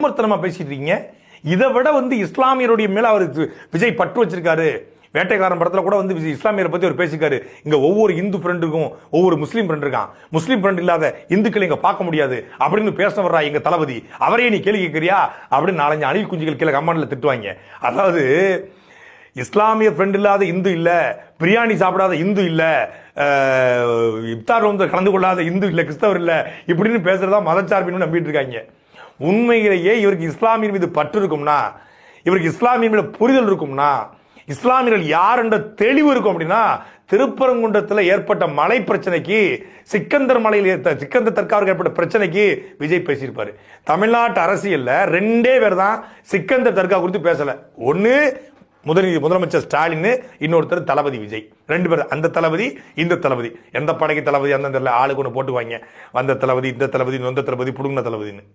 சோம்பர்த்தனமா பேசிட்டு இருக்கீங்க. இதை விட இஸ்லாமியருடைய மேல அவர் விஜய் பற்று வச்சிருக்காரு. வேட்டைக்காரன் படத்துல கூட இஸ்லாமியரை பத்தி அவர் பேசிக்காரு. இங்க ஒவ்வொரு இந்து ஃப்ரெண்டுக்கும் ஒவ்வொரு முஸ்லீம் ஃப்ரெண்ட் இருக்கான். முஸ்லீம் ஃப்ரெண்ட் இல்லாத இந்துக்களை இங்க பார்க்க முடியாது அப்படின்னு பேசினவரா எங்க தளபதி. அவரே நீ கேள்வி கேட்கிறியா அப்படின்னு 4-5 அணில் குஞ்சுகள் கீழே கமாண்ட்ல திட்டுவாங்க. அதாவது இஸ்லாமிய ஃப்ரெண்ட் இல்லாத இந்து இல்ல, பிரியாணி சாப்பிடாத இந்து இல்ல, இப்தார் கலந்து கொள்ளாத இந்து இல்ல, கிறிஸ்தவர் இல்ல, இப்படின்னு பேசுறதா மதச்சார்பின்னு நம்பிட்டு இருக்காங்க. உண்மையிலேயே இவருக்கு இஸ்லாமியர் மீது பற்று இருக்கும்னா, இவருக்கு இஸ்லாமியர் மீது புரிதல் இருக்கும்னா, இஸ்லாமியர்கள் யார் என்ற தெளிவு இருக்கும் அப்படின்னா, திருப்பரங்குன்றத்தில் ஏற்பட்ட மலை பிரச்சனைக்கு, சிக்கந்தர் மலையில் சிக்கந்தர் தர்காவுக்கு ஏற்பட்ட பிரச்சனைக்கு விஜய் பேசியிருப்பாரு. தமிழ்நாட்டு அரசியல்ல 2 பேர் தான் சிக்கந்தர் தர்கா குறித்து பேசல. ஒன்னு முதலமைச்சர் ஸ்டாலின், இன்னொருத்தர் தளபதி விஜய். 2 பேர். அந்த தளபதி இந்த தளபதி. எந்த படைக்கு தளபதி அந்த ஆளுக்கு ஒன்று போட்டுவாங்க. வந்த தளபதி இந்த தளபதி நொந்த தளபதி புடுங்கின தளபதின்னு.